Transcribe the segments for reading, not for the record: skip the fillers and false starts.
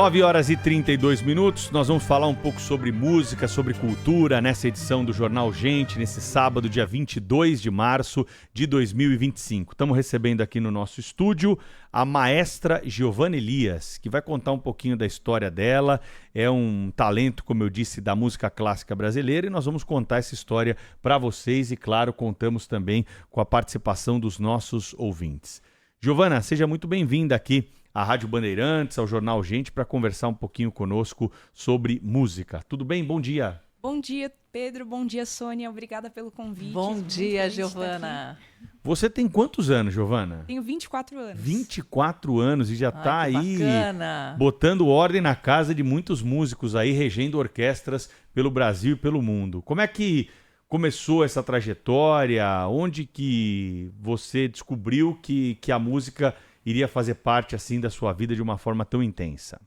9h32, nós vamos falar um pouco sobre música, sobre cultura, nessa edição do Jornal Gente, nesse sábado, dia 22 de março de 2025. Estamos recebendo aqui no nosso estúdio a maestra Giovana Elias, que vai contar um pouquinho da história dela. É um talento, como eu disse, da música clássica brasileira, e nós vamos contar essa história para vocês e, claro, contamos também com a participação dos nossos ouvintes. Giovana, seja muito bem-vinda aqui à Rádio Bandeirantes, ao Jornal Gente, para conversar um pouquinho conosco sobre música. Tudo bem? Bom dia. Bom dia, Pedro. Bom dia, Sônia. Obrigada pelo convite. Bom dia, Giovana. Você tem quantos anos, Giovana? Tenho 24 anos. 24 anos e já está aí bacana. Botando ordem na casa de muitos músicos aí, regendo orquestras pelo Brasil e pelo mundo. Como é que começou essa trajetória? Onde que você descobriu que a música iria fazer parte assim da sua vida de uma forma tão intensa?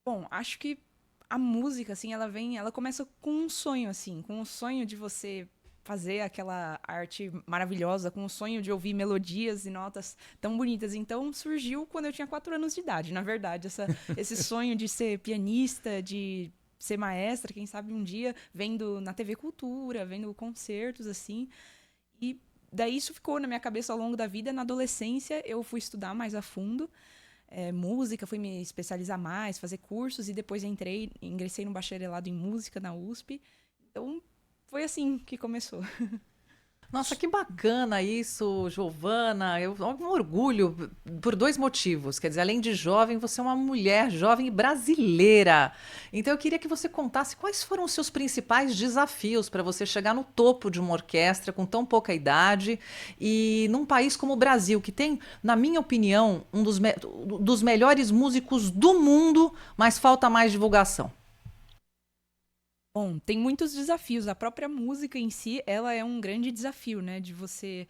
Bom, acho que a música, assim, ela começa com um sonho, assim, com o sonho de você fazer aquela arte maravilhosa, com o sonho de ouvir melodias e notas tão bonitas. Então, surgiu quando eu tinha 4 anos de idade, na verdade, esse sonho de ser pianista, de ser maestra, quem sabe um dia, vendo na TV Cultura, vendo concertos, assim, e daí isso ficou na minha cabeça ao longo da vida. Na adolescência eu fui estudar mais a fundo música, fui me especializar mais, fazer cursos, e depois ingressei no bacharelado em música na USP. Então foi assim que começou. Nossa, que bacana isso, Giovana. Eu um orgulho por 2 motivos. Quer dizer, além de jovem, você é uma mulher jovem e brasileira. Então eu queria que você contasse quais foram os seus principais desafios para você chegar no topo de uma orquestra com tão pouca idade e num país como o Brasil, que tem, na minha opinião, um dos melhores músicos do mundo, mas falta mais divulgação. Bom, tem muitos desafios. A própria música em si, ela é um grande desafio, né? De você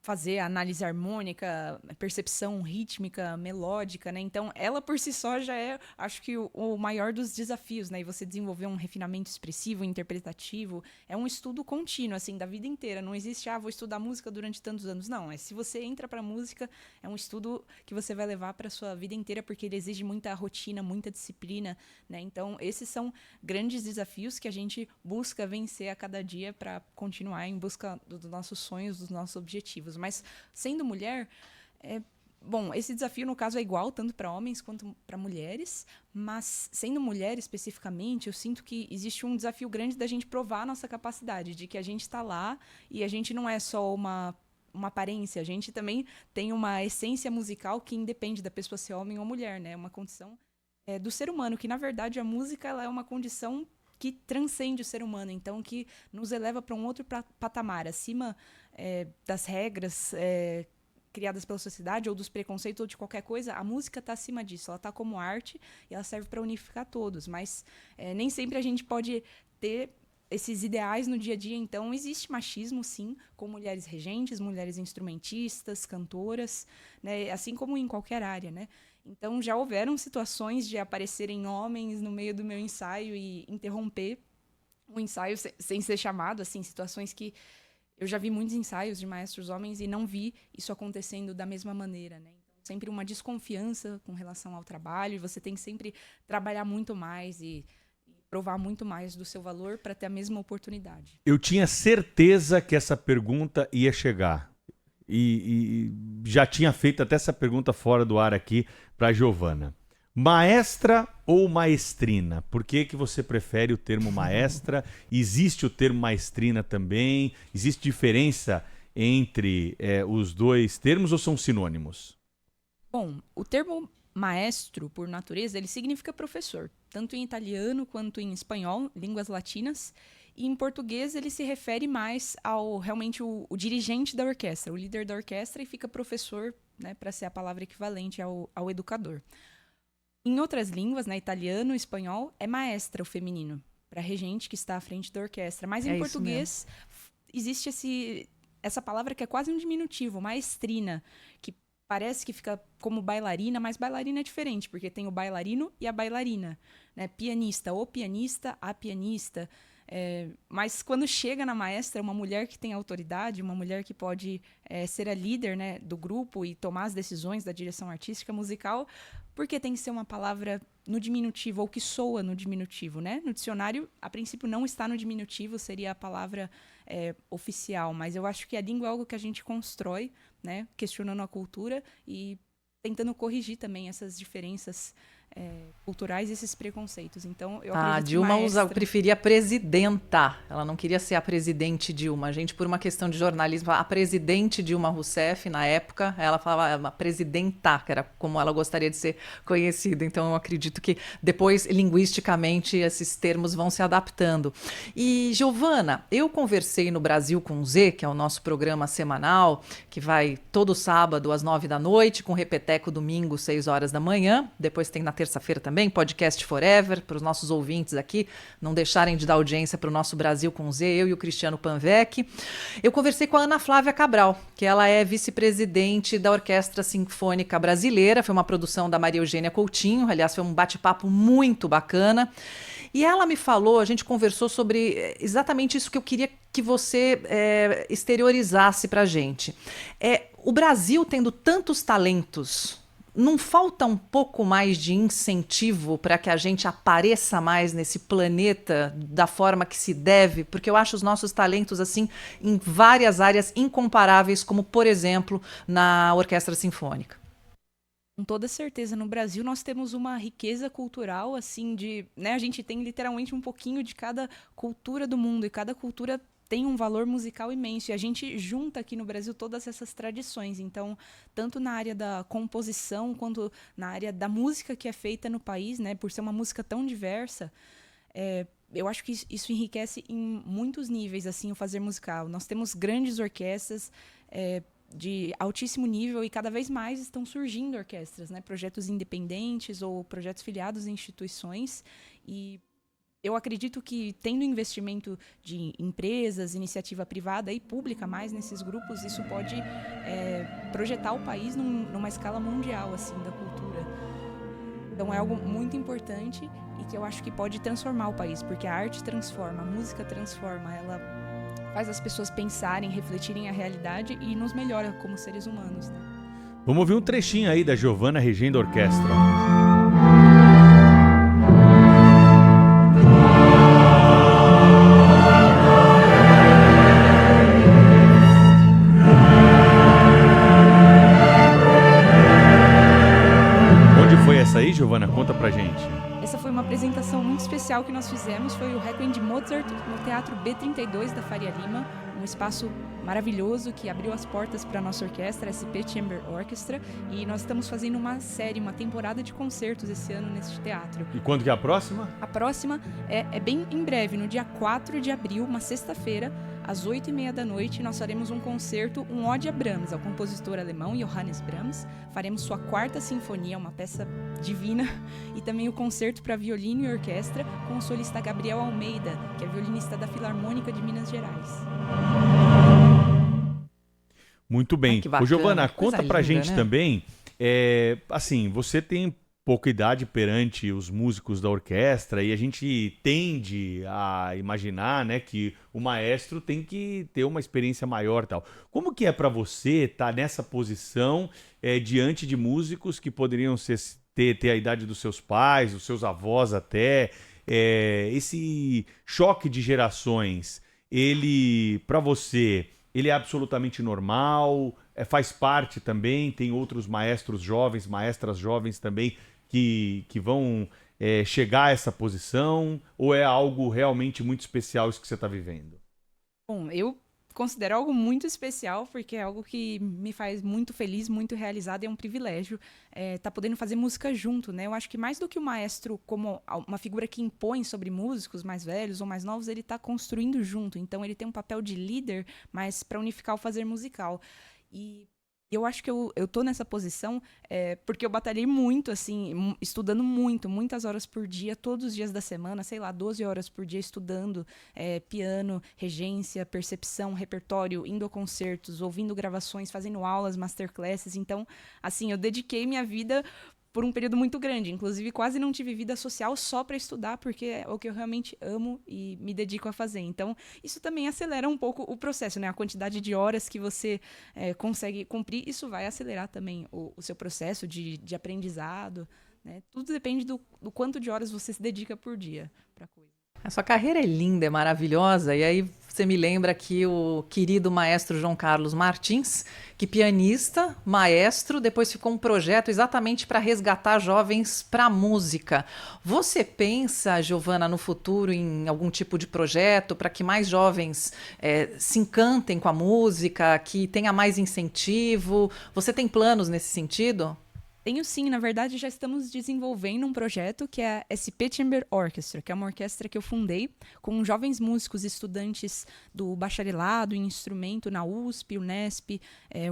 fazer a análise harmônica, percepção rítmica, melódica, né? Então, ela por si só já é, acho que, o maior dos desafios, né? E você desenvolver um refinamento expressivo, interpretativo, é um estudo contínuo, assim, da vida inteira. Não existe, vou estudar música durante tantos anos. Não, se você entra pra música, é um estudo que você vai levar pra sua vida inteira, porque ele exige muita rotina, muita disciplina, né? Então, esses são grandes desafios que a gente busca vencer a cada dia para continuar em busca dos nossos sonhos, dos nossos objetivos. Mas, sendo mulher, bom, esse desafio, no caso, é igual tanto para homens quanto para mulheres, mas, sendo mulher especificamente, eu sinto que existe um desafio grande da gente provar a nossa capacidade, de que a gente está lá e a gente não é só uma aparência, a gente também tem uma essência musical que independe da pessoa ser homem ou mulher, né? É uma condição do ser humano, que, na verdade, a música ela é uma condição que transcende o ser humano, então que nos eleva para um outro patamar, acima das regras criadas pela sociedade, ou dos preconceitos, ou de qualquer coisa. A música está acima disso, ela está como arte e ela serve para unificar todos, mas nem sempre a gente pode ter esses ideais no dia a dia. Então existe machismo, sim, com mulheres regentes, mulheres instrumentistas, cantoras, né, assim como em qualquer área, né? Então já houveram situações de aparecerem homens no meio do meu ensaio e interromper o ensaio sem ser chamado, assim, situações que eu já vi muitos ensaios de maestros homens e não vi isso acontecendo da mesma maneira, né? Então, sempre uma desconfiança com relação ao trabalho, e você tem que sempre trabalhar muito mais e provar muito mais do seu valor para ter a mesma oportunidade. Eu tinha certeza que essa pergunta ia chegar. E já tinha feito até essa pergunta fora do ar aqui para a Giovana. Maestra ou maestrina? Por que você prefere o termo maestra? Existe o termo maestrina também? Existe diferença entre os dois termos ou são sinônimos? Bom, o termo maestro, por natureza, ele significa professor, tanto em italiano quanto em espanhol, línguas latinas. E em português ele se refere mais ao realmente o dirigente da orquestra, o líder da orquestra, e fica professor, né, para ser a palavra equivalente ao educador. Em outras línguas, né, italiano e espanhol, é maestra o feminino, para regente que está à frente da orquestra. Mas em português existe essa palavra que é quase um diminutivo, maestrina, que parece que fica como bailarina, mas bailarina é diferente, porque tem o bailarino e a bailarina, né? Pianista, o pianista, a pianista. Mas quando chega na maestra uma mulher que tem autoridade, uma mulher que pode ser a líder, né, do grupo e tomar as decisões da direção artística musical, porque tem que ser uma palavra no diminutivo, ou que soa no diminutivo, né? No dicionário, a princípio, não está no diminutivo, seria a palavra oficial, mas eu acho que a língua é algo que a gente constrói, né? Questionando a cultura e tentando corrigir também essas diferenças culturais e esses preconceitos. Então, eu acredito que Dilma maestra... preferia presidenta. Ela não queria ser a presidente Dilma. A gente, por uma questão de jornalismo, a presidente Dilma Rousseff, na época, ela falava uma presidenta, que era como ela gostaria de ser conhecida. Então, eu acredito que depois, linguisticamente, esses termos vão se adaptando. E, Giovana, eu conversei no Brasil com Z, que é o nosso programa semanal, que vai todo sábado às 9 da noite, com repeteco domingo, 6 horas da manhã. Depois tem na terça-feira também, Podcast Forever, para os nossos ouvintes aqui não deixarem de dar audiência para o nosso Brasil com Z, eu e o Cristiano Panvec. Eu conversei com a Ana Flávia Cabral, que ela é vice-presidente da Orquestra Sinfônica Brasileira, foi uma produção da Maria Eugênia Coutinho, aliás, foi um bate-papo muito bacana. E ela me falou, a gente conversou sobre exatamente isso que eu queria que você exteriorizasse para a gente. O Brasil tendo tantos talentos, não falta um pouco mais de incentivo para que a gente apareça mais nesse planeta da forma que se deve? Porque eu acho os nossos talentos assim em várias áreas incomparáveis, como, por exemplo, na Orquestra Sinfônica. Com toda certeza, no Brasil nós temos uma riqueza cultural, assim, né, a gente tem literalmente um pouquinho de cada cultura do mundo, e cada cultura tem um valor musical imenso, e a gente junta aqui no Brasil todas essas tradições. Então, tanto na área da composição, quanto na área da música que é feita no país, né, por ser uma música tão diversa, eu acho que isso enriquece em muitos níveis, assim, o fazer musical. Nós temos grandes orquestras de altíssimo nível, e cada vez mais estão surgindo orquestras, né, projetos independentes ou projetos filiados em instituições, e eu acredito que, tendo investimento de empresas, iniciativa privada e pública mais nesses grupos, isso pode projetar o país numa escala mundial, assim, da cultura. Então é algo muito importante e que eu acho que pode transformar o país, porque a arte transforma, a música transforma, ela faz as pessoas pensarem, refletirem a realidade e nos melhora como seres humanos, né? Vamos ouvir um trechinho aí da Giovana regendo a orquestra. Essa aí, Giovana, conta pra gente. Essa foi uma apresentação muito especial que nós fizemos, foi o Requiem de Mozart no Teatro B32 da Faria Lima, um espaço maravilhoso que abriu as portas para a nossa orquestra, SP Chamber Orchestra, e nós estamos fazendo uma série, uma temporada de concertos esse ano nesse teatro. E quando que é a próxima? A próxima é bem em breve, no dia 4 de abril, uma sexta-feira, às 8h30 da noite, nós faremos um concerto, um ode a Brahms, ao compositor alemão Johannes Brahms. Faremos sua 4ª sinfonia, uma peça divina, e também o concerto para violino e orquestra com o solista Gabriel Almeida, que é violinista da Filarmônica de Minas Gerais. Muito bem. Ai, Giovana, conta pra linda, gente né? também, assim, você tem pouca idade perante os músicos da orquestra e a gente tende a imaginar, né, que o maestro tem que ter uma experiência maior e tal. Como que é para você estar nessa posição diante de músicos que poderiam ter a idade dos seus pais, dos seus avós até, esse choque de gerações, ele, para você, ele é absolutamente normal, faz parte também, tem outros maestros jovens, maestras jovens também que vão chegar a essa posição, ou é algo realmente muito especial isso que você está vivendo? Bom, eu considero algo muito especial, porque é algo que me faz muito feliz, muito realizada, e é um privilégio tá podendo fazer música junto, né? Eu acho que mais do que o maestro como uma figura que impõe sobre músicos mais velhos ou mais novos, ele tá construindo junto, então ele tem um papel de líder, mas para unificar o fazer musical. E eu acho que eu tô nessa posição porque eu batalhei muito, assim, estudando muito, muitas horas por dia, todos os dias da semana, sei lá, 12 horas por dia estudando piano, regência, percepção, repertório, indo a concertos, ouvindo gravações, fazendo aulas, masterclasses. Então, assim, eu dediquei minha vida por um período muito grande. Inclusive, quase não tive vida social só para estudar, porque é o que eu realmente amo e me dedico a fazer. Então, isso também acelera um pouco o processo, né? A quantidade de horas que você consegue cumprir, isso vai acelerar também o seu processo de aprendizado, né? Tudo depende do quanto de horas você se dedica por dia para coisa. A sua carreira é linda, é maravilhosa. E aí você me lembra aqui o querido maestro João Carlos Martins, que pianista, maestro, depois ficou um projeto exatamente para resgatar jovens para a música. Você pensa, Giovana, no futuro em algum tipo de projeto para que mais jovens se encantem com a música, que tenha mais incentivo? Você tem planos nesse sentido? Tenho sim, na verdade já estamos desenvolvendo um projeto que é a SP Chamber Orchestra, que é uma orquestra que eu fundei com jovens músicos estudantes do bacharelado em instrumento na USP, Unesp,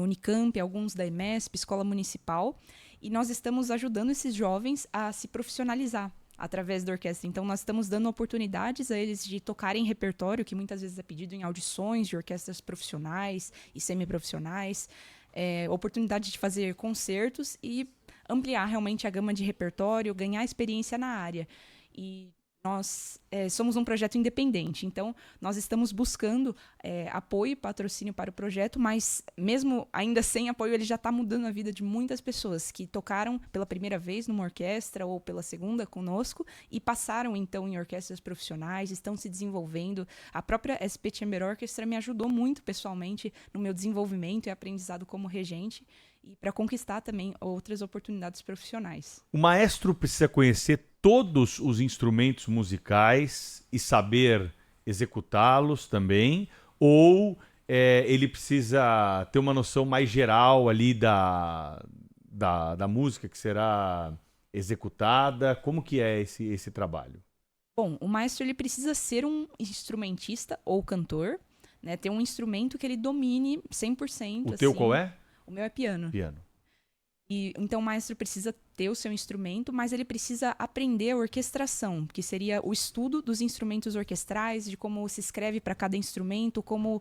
Unicamp, alguns da EMESP, Escola Municipal, e nós estamos ajudando esses jovens a se profissionalizar através da orquestra. Então nós estamos dando oportunidades a eles de tocarem repertório, que muitas vezes é pedido em audições de orquestras profissionais e semiprofissionais, oportunidade de fazer concertos e ampliar realmente a gama de repertório, ganhar experiência na área. E nós somos um projeto independente, então nós estamos buscando apoio e patrocínio para o projeto, mas mesmo ainda sem apoio, ele já está mudando a vida de muitas pessoas que tocaram pela primeira vez numa orquestra ou pela segunda conosco e passaram então em orquestras profissionais, estão se desenvolvendo. A própria SP Chamber Orchestra me ajudou muito pessoalmente no meu desenvolvimento e aprendizado como regente, e para conquistar também outras oportunidades profissionais. O maestro precisa conhecer todos os instrumentos musicais e saber executá-los também, ou ele precisa ter uma noção mais geral ali da música que será executada? Como que é esse trabalho? Bom, o maestro ele precisa ser um instrumentista ou cantor, né? Ter um instrumento que ele domine 100%. O teu qual é? O meu é piano. Piano. E, então o maestro precisa ter o seu instrumento, mas ele precisa aprender a orquestração, que seria o estudo dos instrumentos orquestrais, de como se escreve para cada instrumento, como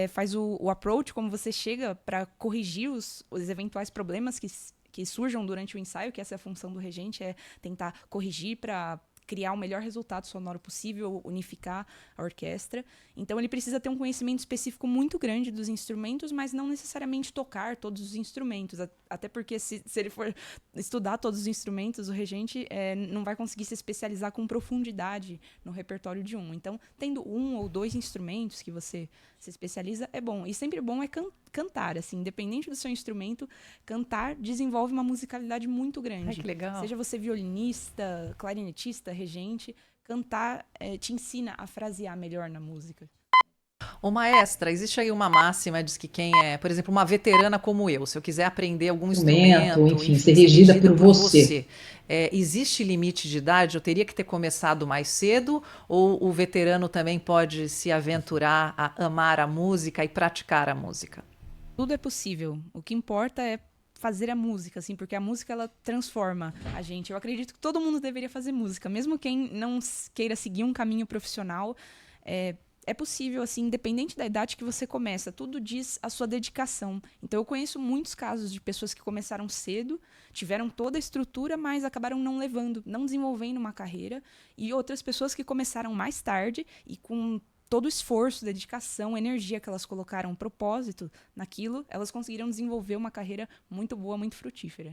faz o approach, como você chega para corrigir os eventuais problemas que surjam durante o ensaio, que essa é a função do regente, é tentar corrigir para criar o melhor resultado sonoro possível, unificar a orquestra. Então ele precisa ter um conhecimento específico muito grande dos instrumentos, mas não necessariamente tocar todos os instrumentos, até porque se ele for estudar todos os instrumentos, o regente não vai conseguir se especializar com profundidade no repertório de um. Então, tendo um ou dois instrumentos que você se especializa, é bom. E sempre bom é cantar, assim, independente do seu instrumento, cantar desenvolve uma musicalidade muito grande. Ai, que legal. Seja você violinista, clarinetista, regente, cantar te ensina a frasear melhor na música. Ô maestra, existe aí uma máxima, diz que quem é, por exemplo, uma veterana como eu, se eu quiser aprender algum instrumento, enfim, ser regida por você. Existe limite de idade? Eu teria que ter começado mais cedo? Ou o veterano também pode se aventurar a amar a música e praticar a música? Tudo é possível. O que importa é fazer a música, assim, porque a música ela transforma a gente. Eu acredito que todo mundo deveria fazer música, mesmo quem não queira seguir um caminho profissional. É possível, assim, independente da idade que você começa, tudo diz a sua dedicação. Então, eu conheço muitos casos de pessoas que começaram cedo, tiveram toda a estrutura, mas acabaram não desenvolvendo uma carreira, e outras pessoas que começaram mais tarde e com todo o esforço, dedicação, energia que elas colocaram, propósito naquilo, elas conseguiram desenvolver uma carreira muito boa, muito frutífera.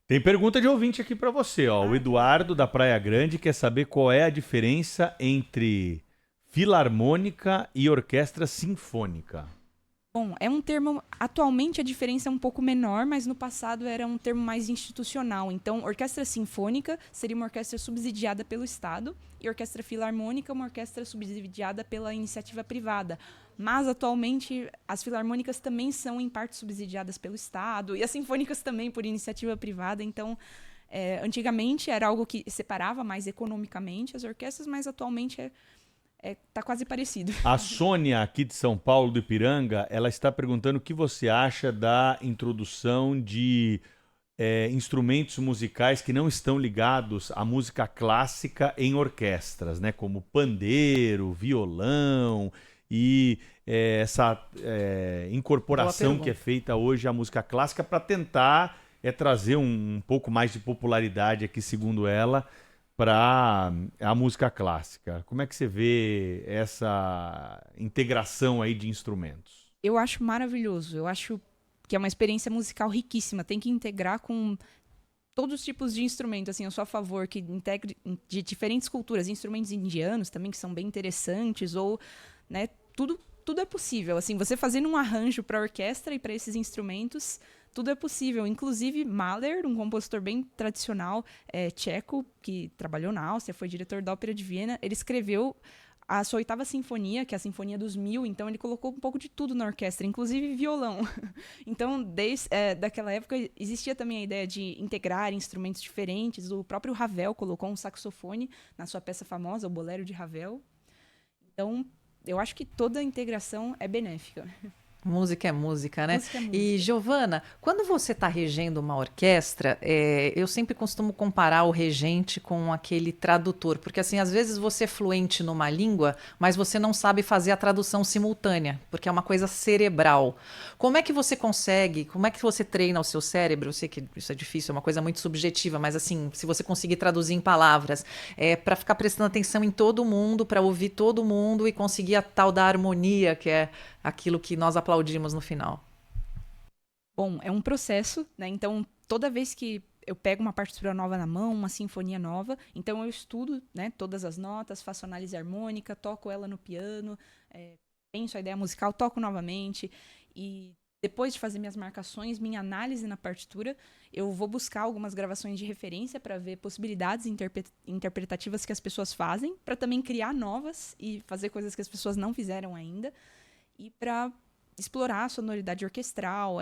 Tem pergunta de ouvinte aqui para você, ó. O Eduardo da Praia Grande quer saber qual é a diferença entre filarmônica e orquestra sinfônica. Bom, é um termo, atualmente a diferença é um pouco menor, mas no passado era um termo mais institucional. Então, orquestra sinfônica seria uma orquestra subsidiada pelo Estado e orquestra filarmônica uma orquestra subsidiada pela iniciativa privada. Mas, atualmente, as filarmônicas também são, em parte, subsidiadas pelo Estado e as sinfônicas também por iniciativa privada. Então, antigamente era algo que separava mais economicamente as orquestras, mas atualmente tá quase parecido. A Sônia, aqui de São Paulo, do Ipiranga, ela está perguntando o que você acha da introdução de instrumentos musicais que não estão ligados à música clássica em orquestras, né? Como pandeiro, violão e essa incorporação que é feita hoje à música clássica para tentar é trazer um pouco mais de popularidade aqui, segundo ela, para a música clássica. Como é que você vê essa integração aí de instrumentos? Eu acho maravilhoso. Eu acho que é uma experiência musical riquíssima. Tem que integrar com todos os tipos de instrumentos. Assim, eu sou a favor que integre de diferentes culturas, instrumentos indianos também, que são bem interessantes, ou, né, tudo é possível. Assim, você fazendo um arranjo para orquestra e para esses instrumentos, tudo é possível. Inclusive, Mahler, um compositor bem tradicional, tcheco, que trabalhou na Áustria, foi diretor da Ópera de Viena, ele escreveu a sua 8ª sinfonia, que é a Sinfonia dos Mil, então ele colocou um pouco de tudo na orquestra, inclusive violão. Então, desde daquela época, existia também a ideia de integrar instrumentos diferentes. O próprio Ravel colocou um saxofone na sua peça famosa, o Bolero de Ravel. Então, eu acho que toda a integração é benéfica. Música é música, né? Música é música. E, Giovana, quando você está regendo uma orquestra, eu sempre costumo comparar o regente com aquele tradutor, porque, assim, às vezes você é fluente numa língua, mas você não sabe fazer a tradução simultânea, porque é uma coisa cerebral. Como é que você consegue, como é que você treina o seu cérebro? Eu sei que isso é difícil, é uma coisa muito subjetiva, mas, assim, se você conseguir traduzir em palavras, para ficar prestando atenção em todo mundo, para ouvir todo mundo e conseguir a tal da harmonia, que é aquilo que nós aplaudimos no final. Bom, é um processo, né? Então, toda vez que eu pego uma partitura nova na mão, uma sinfonia nova, então eu estudo, né, todas as notas, faço análise harmônica, toco ela no piano, penso a ideia musical, toco novamente, e depois de fazer minhas marcações, minha análise na partitura, eu vou buscar algumas gravações de referência para ver possibilidades interpretativas que as pessoas fazem, para também criar novas e fazer coisas que as pessoas não fizeram ainda, e para explorar a sonoridade orquestral.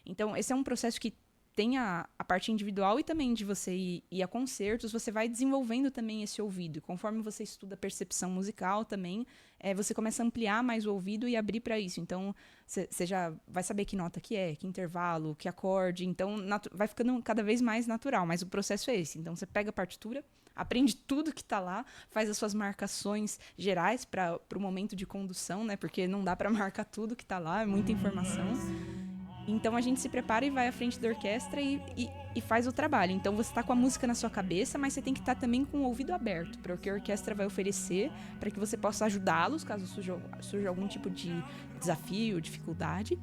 Então, esse é um processo que tem a parte individual e também de você ir a concertos, você vai desenvolvendo também esse ouvido. E conforme você estuda percepção musical também, você começa a ampliar mais o ouvido e abrir para isso. Então, você já vai saber que nota que intervalo, que acorde. Então, vai ficando cada vez mais natural, mas o processo é esse. Então, você pega a partitura, aprende tudo que está lá, faz as suas marcações gerais para o momento de condução, né? Porque não dá para marcar tudo que está lá, é muita informação. Então a gente se prepara e vai à frente da orquestra e faz o trabalho. Então você está com a música na sua cabeça, mas você tem que estar também com o ouvido aberto para o que a orquestra vai oferecer, para que você possa ajudá-los caso surja algum tipo de desafio, dificuldade,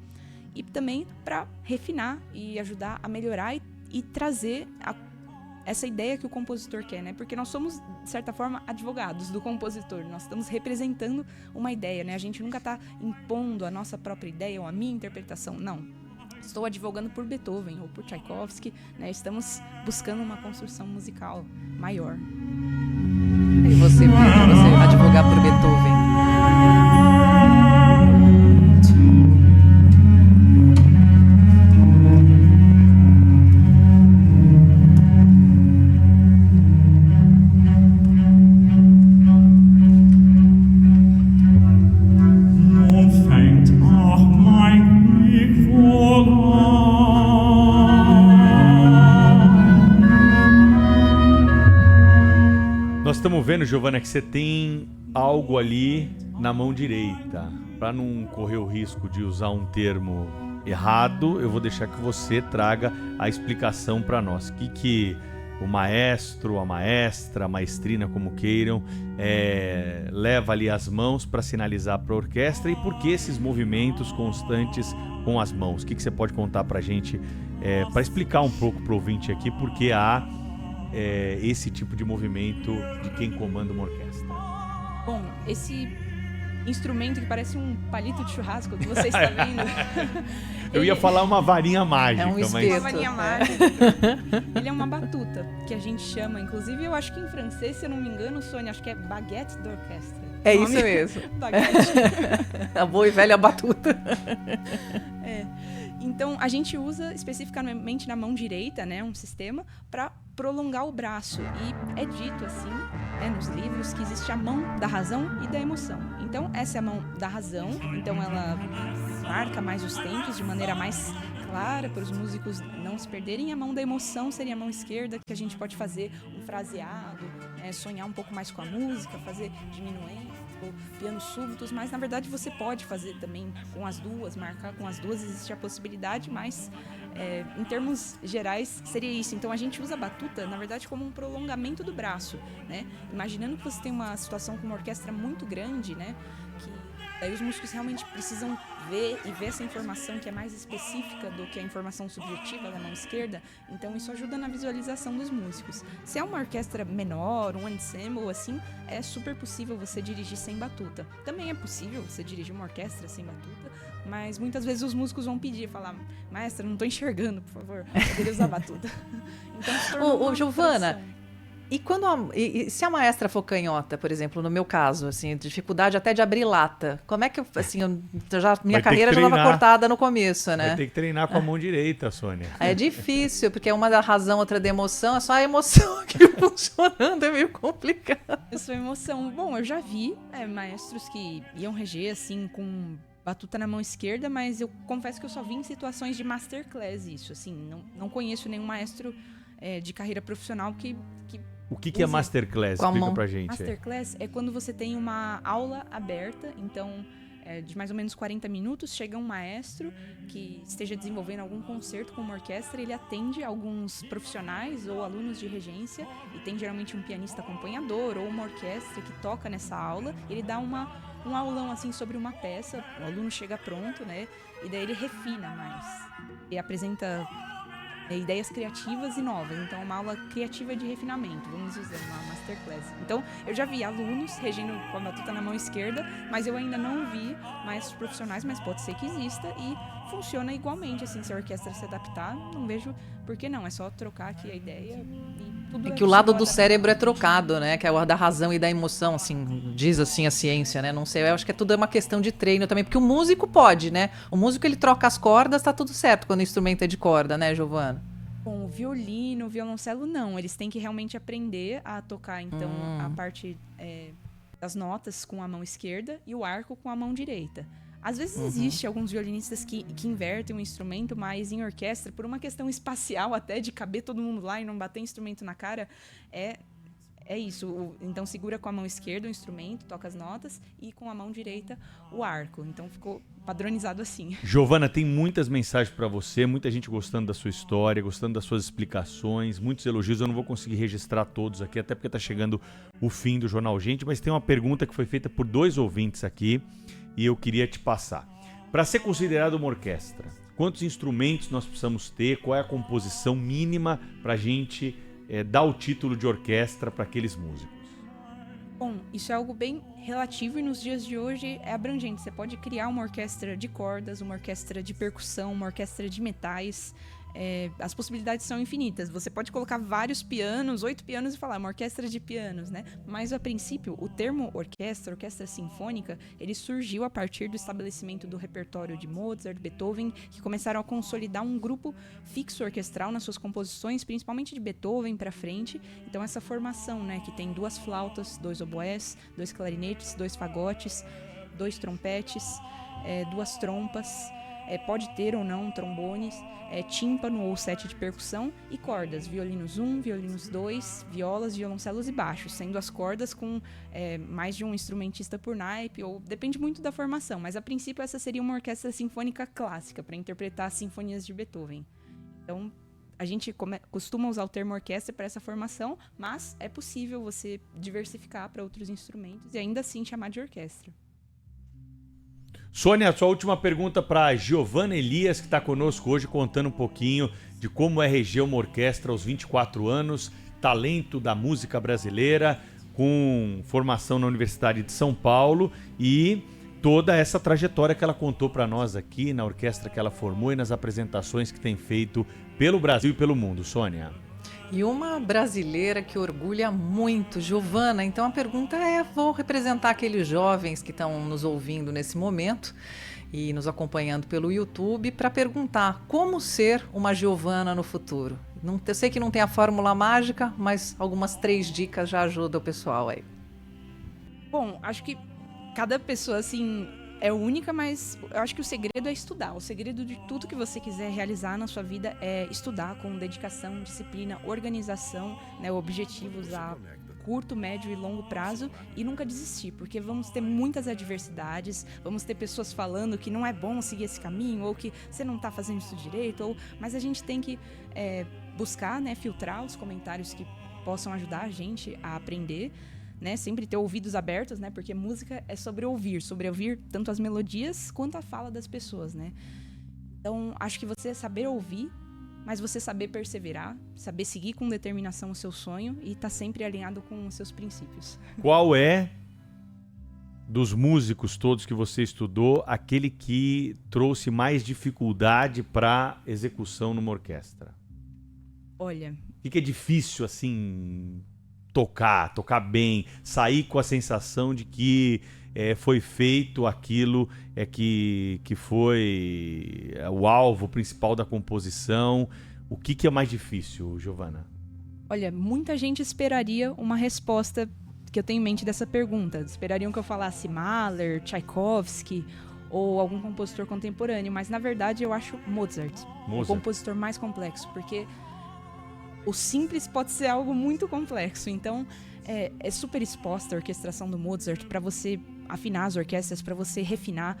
e também para refinar e ajudar a melhorar e trazer essa ideia que o compositor quer, né? Porque nós somos, de certa forma, advogados do compositor. Nós estamos representando uma ideia, né? A gente nunca está impondo a nossa própria ideia ou a minha interpretação. Não. Estou advogando por Beethoven ou por Tchaikovsky, né? Estamos buscando uma construção musical maior. E você, Pedro, você advogar por Beethoven? Estamos vendo, Giovana, que você tem algo ali na mão direita. Para não correr o risco de usar um termo errado, eu vou deixar que você traga a explicação para nós. O que o maestro, a maestra, a maestrina, como queiram, leva ali as mãos para sinalizar para a orquestra, e por que esses movimentos constantes com as mãos? O que você pode contar para a gente, para explicar um pouco para o ouvinte aqui por que há esse tipo de movimento de quem comanda uma orquestra? Bom, esse instrumento que parece um palito de churrasco que você está vendo. Eu ia falar uma varinha mágica, é um espeto. Uma varinha mágica. Ele é uma batuta, que a gente chama, inclusive, eu acho que em francês, se eu não me engano, Sônia, acho que é baguette d'orchestre. É isso mesmo. Baguette. A boa e velha batuta. Então, a gente usa especificamente na mão direita, né, um sistema para prolongar o braço. E é dito assim, nos livros, que existe a mão da razão e da emoção. Então, essa é a mão da razão, então ela marca mais os tempos de maneira mais clara para os músicos não se perderem. A mão da emoção seria a mão esquerda, que a gente pode fazer um fraseado, sonhar um pouco mais com a música, fazer diminuendo, pianos súbitos, mas na verdade você pode fazer também com as duas, marcar com as duas, existe a possibilidade, mas em termos gerais seria isso. Então a gente usa a batuta, na verdade, como um prolongamento do braço, né? Imaginando que você tem uma situação com uma orquestra muito grande, né? Que daí os músicos realmente precisam ver essa informação que é mais específica do que a informação subjetiva da mão esquerda, então isso ajuda na visualização dos músicos. Se é uma orquestra menor, um ensemble, assim, é super possível você dirigir sem batuta. Também é possível você dirigir uma orquestra sem batuta, mas muitas vezes os músicos vão pedir, falar, maestra, não estou enxergando, por favor, eu queria usar a batuta. Então se tornou uma Giovana, tradição. e se a maestra for canhota, por exemplo, no meu caso, assim, dificuldade até de abrir lata, como é que assim, minha carreira já estava cortada no começo, né? Vai ter que treinar com a mão direita, Sônia. É difícil, porque uma da razão, outra da emoção, é só a emoção aqui funcionando, é meio complicado. Isso é emoção. Bom, eu já vi maestros que iam reger, assim, com batuta na mão esquerda, mas eu confesso que eu só vi em situações de masterclass isso, assim, não conheço nenhum maestro de carreira profissional que O que é Masterclass? Explica pra gente. Masterclass é quando você tem uma aula aberta, então de mais ou menos 40 minutos, chega um maestro que esteja desenvolvendo algum concerto com uma orquestra, ele atende alguns profissionais ou alunos de regência, e tem geralmente um pianista acompanhador ou uma orquestra que toca nessa aula, ele dá um aulão assim sobre uma peça, o aluno chega pronto, né? E daí ele refina mais. E apresenta ideias criativas e novas. Então, uma aula criativa de refinamento, vamos dizer, uma masterclass. Então, eu já vi alunos regendo com a batuta na mão esquerda, mas eu ainda não vi maestros profissionais, mas pode ser que exista e funciona igualmente, assim, se a orquestra se adaptar, não vejo por que não, é só trocar aqui a ideia e tudo. É que o lado do cérebro é trocado, né? Que é o da razão e da emoção, assim, diz assim a ciência, né? Não sei, eu acho que tudo é uma questão de treino também, porque o músico pode, né? O músico, ele troca as cordas, tá tudo certo quando o instrumento é de corda, né, Giovana? Bom, o violino, o violoncelo, não. Eles têm que realmente aprender a tocar, então, a parte das notas com a mão esquerda e o arco com a mão direita. Às vezes existe alguns violinistas que invertem o instrumento, mas em orquestra, por uma questão espacial até, de caber todo mundo lá e não bater instrumento na cara, é isso. Então segura com a mão esquerda o instrumento, toca as notas, e com a mão direita o arco. Então ficou padronizado assim. Giovana, tem muitas mensagens para você, muita gente gostando da sua história, gostando das suas explicações, muitos elogios. Eu não vou conseguir registrar todos aqui, até porque tá chegando o fim do Jornal Gente, mas tem uma pergunta que foi feita por 2 ouvintes aqui e eu queria te passar. Para ser considerado uma orquestra, quantos instrumentos nós precisamos ter? Qual é a composição mínima para a gente dar o título de orquestra para aqueles músicos? Bom, isso é algo bem relativo e nos dias de hoje é abrangente. Você pode criar uma orquestra de cordas, uma orquestra de percussão, uma orquestra de metais. As possibilidades são infinitas. Você pode colocar vários pianos, 8 pianos e falar uma orquestra de pianos, né? Mas a princípio, o termo orquestra sinfônica, ele surgiu a partir do estabelecimento do repertório de Mozart, Beethoven, que começaram a consolidar um grupo fixo orquestral nas suas composições, principalmente de Beethoven para frente. Então essa formação, né, que tem 2 flautas, 2 oboés, 2 clarinetes, 2 fagotes, 2 trompetes, 2 trompas, pode ter ou não trombones, tímpano ou 7 de percussão e cordas, violinos 1, violinos 2, violas, violoncelos e baixos, sendo as cordas com mais de um instrumentista por naipe, ou depende muito da formação, mas a princípio essa seria uma orquestra sinfônica clássica para interpretar as sinfonias de Beethoven. Então a gente costuma usar o termo orquestra para essa formação, mas é possível você diversificar para outros instrumentos e ainda assim chamar de orquestra. Sônia, sua última pergunta para Giovana Elias, que está conosco hoje, contando um pouquinho de como é reger uma orquestra aos 24 anos, talento da música brasileira, com formação na Universidade de São Paulo e toda essa trajetória que ela contou para nós aqui, na orquestra que ela formou e nas apresentações que tem feito pelo Brasil e pelo mundo. Sônia. E uma brasileira que orgulha muito, Giovana. Então a pergunta vou representar aqueles jovens que estão nos ouvindo nesse momento e nos acompanhando pelo YouTube para perguntar como ser uma Giovana no futuro. Eu sei que não tem a fórmula mágica, mas algumas 3 dicas já ajudam o pessoal aí. Bom, acho que cada pessoa, assim, é única, mas eu acho que o segredo é estudar. O segredo de tudo que você quiser realizar na sua vida é estudar com dedicação, disciplina, organização, né, objetivos a curto, médio e longo prazo e nunca desistir, porque vamos ter muitas adversidades, vamos ter pessoas falando que não é bom seguir esse caminho ou que você não está fazendo isso direito, mas a gente tem que buscar, né, filtrar os comentários que possam ajudar a gente a aprender, né, sempre ter ouvidos abertos, né, porque música é sobre ouvir tanto as melodias quanto a fala das pessoas, né. Então, acho que você saber ouvir, mas você saber perseverar, saber seguir com determinação o seu sonho e estar sempre alinhado com os seus princípios. Qual é, dos músicos todos que você estudou, aquele que trouxe mais dificuldade para execução numa orquestra? Olha... O que é difícil, assim, tocar bem, sair com a sensação de que foi feito aquilo que foi o alvo principal da composição? O que é mais difícil, Giovana? Olha, muita gente esperaria uma resposta que eu tenho em mente dessa pergunta. Esperariam que eu falasse Mahler, Tchaikovsky ou algum compositor contemporâneo, mas na verdade eu acho Mozart. O compositor mais complexo, porque o simples pode ser algo muito complexo. Então é super exposta a orquestração do Mozart para você afinar as orquestras, para você refinar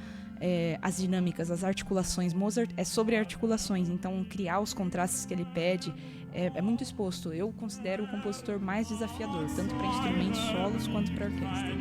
as dinâmicas, as articulações. Mozart é sobre articulações, então criar os contrastes que ele pede é muito exposto. Eu considero o compositor mais desafiador, tanto para instrumentos solos quanto para orquestra.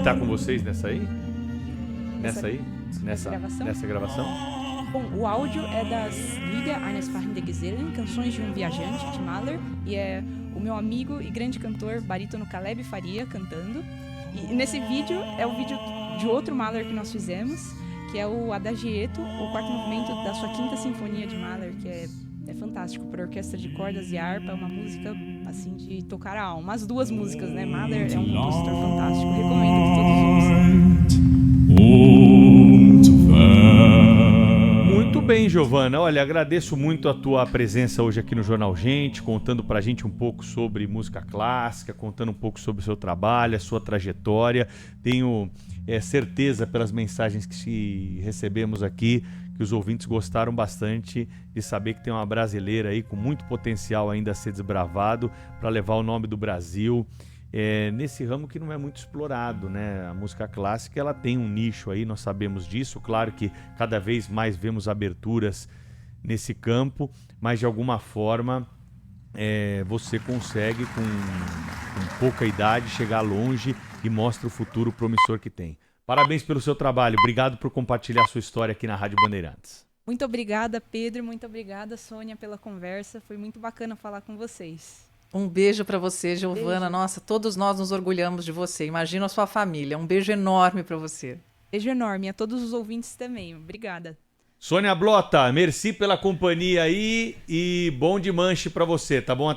Tá com vocês nessa aí? Nessa gravação? Bom, o áudio é das Lieder eines fahrenden Gesellen, Canções de um Viajante, de Mahler, e é o meu amigo e grande cantor barítono Caleb Faria cantando. E nesse vídeo é o vídeo de outro Mahler que nós fizemos, que é o Adagietto, o quarto movimento da sua quinta sinfonia de Mahler, que é fantástico para orquestra de cordas e harpa, é uma música assim de tocar a alma. As duas músicas, né? Mahler é um compositor fantástico, recomendo que todos ouçam. Muito bem, Giovana. Olha, agradeço muito a tua presença hoje aqui no Jornal Gente, contando pra gente um pouco sobre música clássica, contando um pouco sobre o seu trabalho, a sua trajetória. Tenho certeza pelas mensagens que recebemos aqui que os ouvintes gostaram bastante de saber que tem uma brasileira aí com muito potencial ainda a ser desbravado para levar o nome do Brasil nesse ramo que não é muito explorado, né? A música clássica, ela tem um nicho aí, nós sabemos disso. Claro que cada vez mais vemos aberturas nesse campo, mas de alguma forma você consegue com pouca idade chegar longe e mostra o futuro promissor que tem. Parabéns pelo seu trabalho. Obrigado por compartilhar sua história aqui na Rádio Bandeirantes. Muito obrigada, Pedro. Muito obrigada, Sônia, pela conversa. Foi muito bacana falar com vocês. Um beijo para você, Giovana. Beijo. Nossa, todos nós nos orgulhamos de você. Imagina a sua família. Um beijo enorme para você. Beijo enorme. A todos os ouvintes também. Obrigada. Sônia Blota, merci pela companhia aí e bom desmanche para você, tá bom?